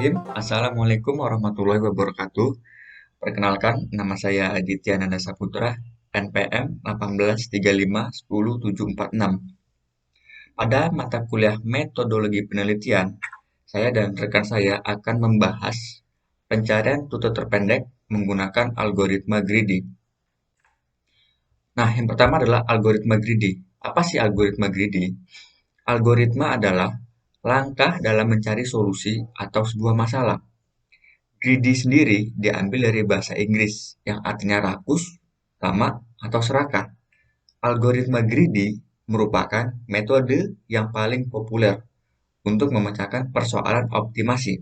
Bismillahirrahmanirrahim. Assalamualaikum warahmatullahi wabarakatuh. Perkenalkan, nama saya Aditya Nanda Saputra, NPM 18351076. Pada mata kuliah metodologi penelitian, saya dan rekan saya akan membahas pencarian rute terpendek menggunakan algoritma greedy. Nah, yang pertama adalah algoritma greedy. Apa sih algoritma greedy? Algoritma adalah langkah dalam mencari solusi atau sebuah masalah. Greedy sendiri diambil dari bahasa Inggris yang artinya rakus, tamak, atau serakah. Algoritma greedy merupakan metode yang paling populer untuk memecahkan persoalan optimasi.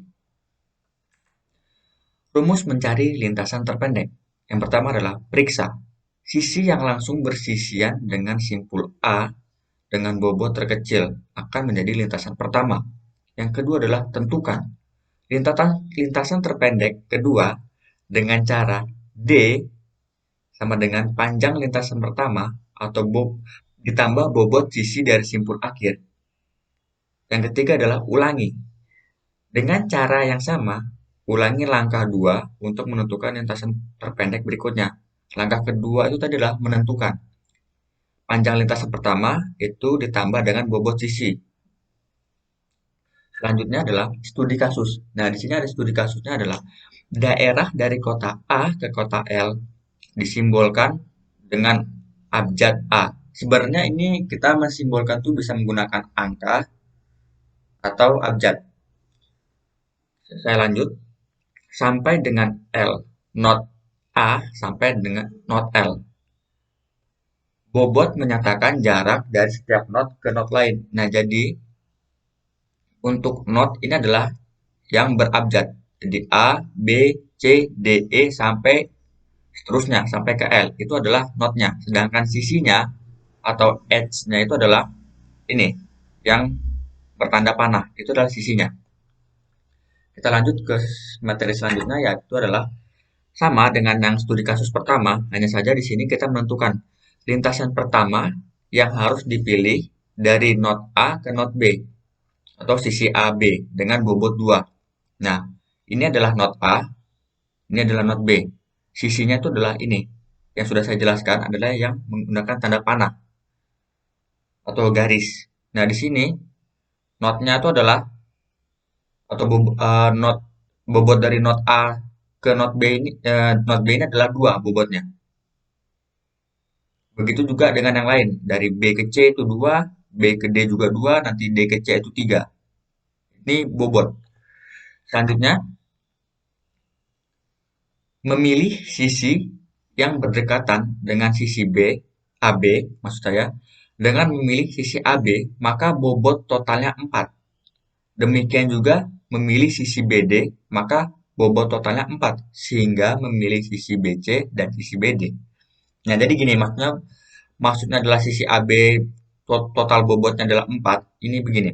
Rumus mencari lintasan terpendek. Yang pertama adalah periksa. Sisi yang langsung bersisian dengan simpul A dengan bobot terkecil akan menjadi lintasan pertama. Yang kedua adalah tentukan lintasan terpendek kedua dengan cara D sama dengan panjang lintasan pertama atau ditambah bobot sisi dari simpul akhir. Yang ketiga adalah ulangi. Dengan cara yang sama, ulangi langkah 2 untuk menentukan lintasan terpendek berikutnya. Langkah kedua itu tadi adalah menentukan. Panjang lintasan pertama itu ditambah dengan bobot sisi. Selanjutnya adalah studi kasus. Nah, di sini ada studi kasusnya adalah daerah dari kota A ke kota L disimbolkan dengan abjad A. Sebenarnya ini kita mensimbolkan tuh bisa menggunakan angka atau abjad. Saya lanjut sampai dengan L. Not A sampai dengan not L. Bobot menyatakan jarak dari setiap not ke not lain. Nah, jadi untuk not ini adalah yang berabjad. Jadi A, B, C, D, E sampai seterusnya sampai ke L. Itu adalah notnya. Sedangkan sisinya atau edge-nya itu adalah ini yang bertanda panah. Itu adalah sisinya. Kita lanjut ke materi selanjutnya yaitu adalah sama dengan yang studi kasus pertama, hanya saja di sini kita menentukan lintasan pertama yang harus dipilih dari not A ke not B atau sisi AB dengan bobot 2. Nah, ini adalah not A, ini adalah not B. Sisinya itu adalah ini. Yang sudah saya jelaskan adalah yang menggunakan tanda panah atau garis. Nah, di sini notnya itu adalah atau not bobot dari not A ke not B ini adalah 2 bobotnya. Begitu juga dengan yang lain. Dari B ke C itu 2, B ke D juga 2, nanti D ke C itu 3. Ini bobot. Selanjutnya, memilih sisi yang berdekatan dengan sisi B, AB maksud saya. Dengan memilih sisi AB, maka bobot totalnya 4. Demikian juga memilih sisi BD, maka bobot totalnya 4. Sehingga memilih sisi BC dan sisi BD. Nah, jadi gini maksudnya adalah sisi AB total bobotnya adalah 4. Ini begini.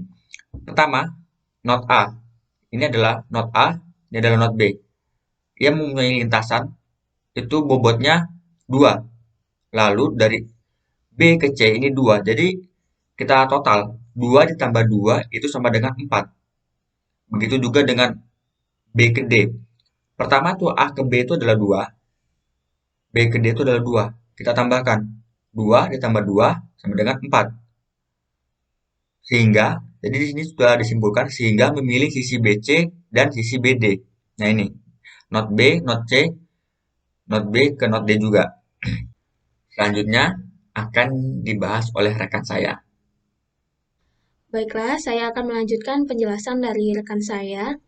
Pertama, not A. Ini adalah not A, ini adalah not B. Ia mempunyai lintasan, itu bobotnya 2. Lalu dari B ke C ini 2. Jadi kita total 2 ditambah 2 itu sama dengan 4. Begitu juga dengan B ke D. Pertama tuh A ke B itu adalah 2. B ke D itu adalah 2. Kita tambahkan 2 ditambah 2 sama dengan 4. Sehingga, jadi di sini sudah disimpulkan sehingga memilih sisi BC dan sisi BD. Nah ini, not B, not C, not B ke not D juga. Selanjutnya akan dibahas oleh rekan saya. Baiklah, saya akan melanjutkan penjelasan dari rekan saya.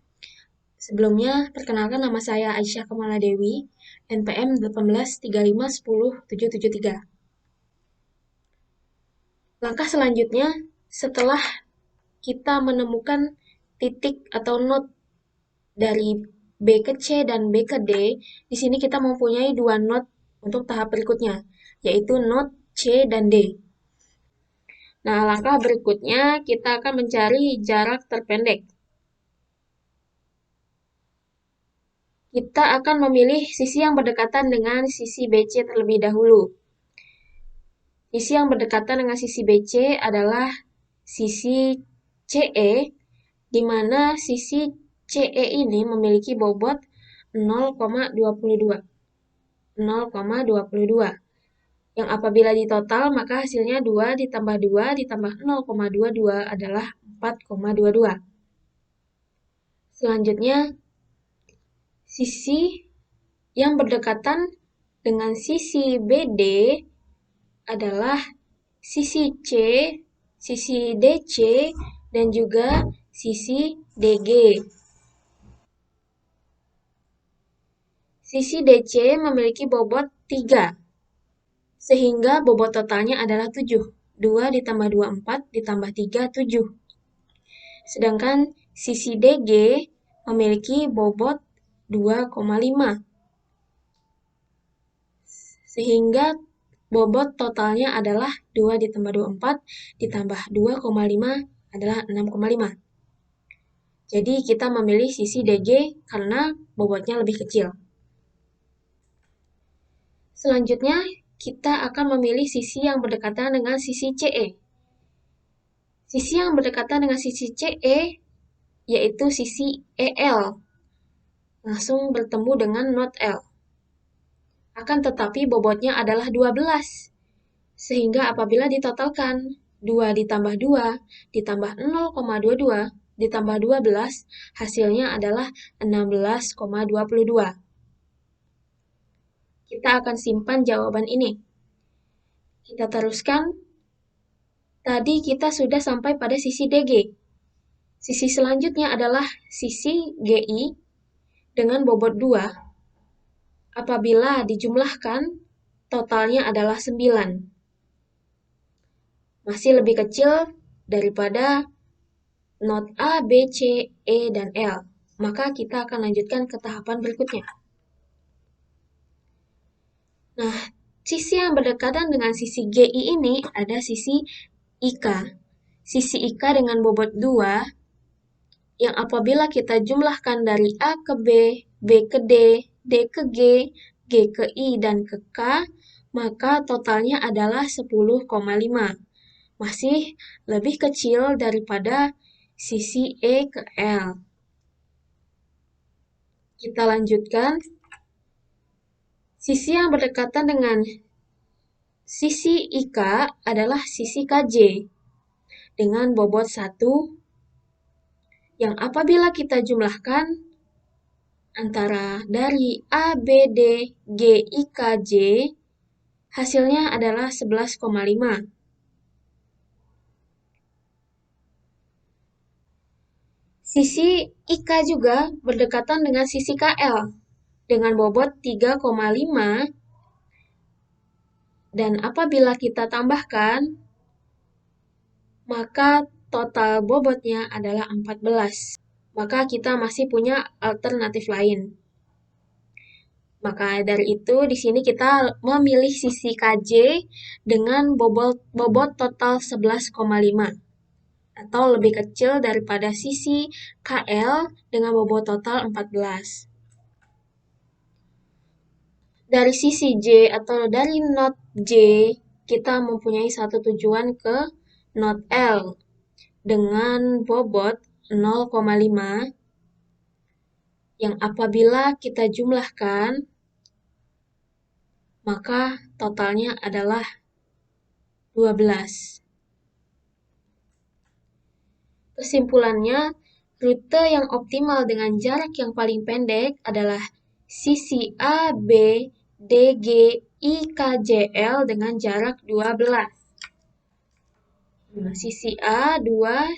Sebelumnya, perkenalkan nama saya Aisyah Kamaladewi, NPM 1835107773. Langkah selanjutnya, setelah kita menemukan titik atau node dari B ke C dan B ke D, di sini kita mempunyai dua node untuk tahap berikutnya, yaitu node C dan D. Nah, langkah berikutnya kita akan mencari jarak terpendek. Kita akan memilih sisi yang berdekatan dengan sisi BC terlebih dahulu. Sisi yang berdekatan dengan sisi BC adalah sisi CE, di mana sisi CE ini memiliki bobot 0,22. 0,22. Yang apabila ditotal maka hasilnya 2 ditambah 2 ditambah 0,22 adalah 4,22. Selanjutnya, sisi yang berdekatan dengan sisi BD adalah sisi C, sisi DC, dan juga sisi DG. Sisi DC memiliki bobot 3, sehingga bobot totalnya adalah 7. 2 ditambah 2, 4, ditambah 3, 7. Sedangkan sisi DG memiliki bobot 2,5. Sehingga bobot totalnya adalah 2 ditambah 2, 4, ditambah 2,5 adalah 6,5. Jadi kita memilih sisi DG karena bobotnya lebih kecil. Selanjutnya, kita akan memilih sisi yang berdekatan dengan sisi CE. Sisi yang berdekatan dengan sisi CE yaitu sisi EL. Langsung bertemu dengan not L. Akan tetapi bobotnya adalah 12. Sehingga apabila ditotalkan 2 ditambah 2 ditambah 0,22 ditambah 12, hasilnya adalah 16,22. Kita akan simpan jawaban ini. Kita teruskan. Tadi kita sudah sampai pada sisi DG. Sisi selanjutnya adalah sisi GI dengan bobot 2. Apabila dijumlahkan, totalnya adalah 9. Masih lebih kecil daripada not A, B, C, E, dan L. Maka kita akan lanjutkan ke tahapan berikutnya. Nah, sisi yang berdekatan dengan sisi GI ini ada sisi IK. Sisi IK dengan bobot 2, yang apabila kita jumlahkan dari A ke B, B ke D, D ke G, G ke I, dan ke K, maka totalnya adalah 10,5. Masih lebih kecil daripada sisi E ke L. Kita lanjutkan. Sisi yang berdekatan dengan sisi IK adalah sisi KJ dengan bobot 1, yang apabila kita jumlahkan antara dari A, B, D, G, I, K, J, hasilnya adalah 11,5. Sisi IK juga berdekatan dengan sisi KL dengan bobot 3,5, dan apabila kita tambahkan, maka total bobotnya adalah 14. Maka kita masih punya alternatif lain. Maka dari itu, di sini kita memilih sisi KJ dengan bobot total 11,5. Atau lebih kecil daripada sisi KL dengan bobot total 14. Dari sisi J atau dari not J, kita mempunyai satu tujuan ke not L dengan bobot 0,5, yang apabila kita jumlahkan, maka totalnya adalah 12. Kesimpulannya, rute yang optimal dengan jarak yang paling pendek adalah sisi A, B, D, G, I, K, J, L dengan jarak 12. Nah, sisi A 2,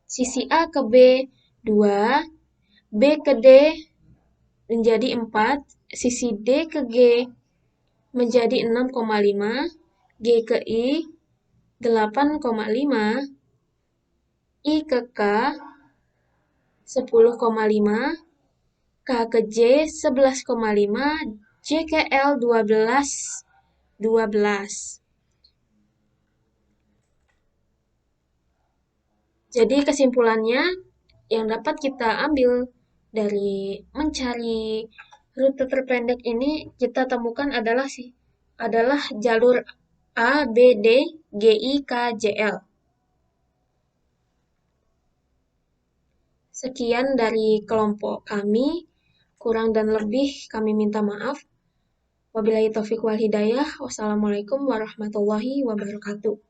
sisi A ke B 2, B ke D menjadi 4, sisi D ke G menjadi 6,5, G ke I 8,5, I ke K 10,5, K ke J 11,5, J ke L 12. Jadi kesimpulannya yang dapat kita ambil dari mencari rute terpendek ini kita temukan adalah jalur A, B, D, G, I, K, J, L. Sekian dari kelompok kami, kurang dan lebih kami minta maaf. Wabillahi taufiq wal hidayah. Wassalamualaikum warahmatullahi wabarakatuh.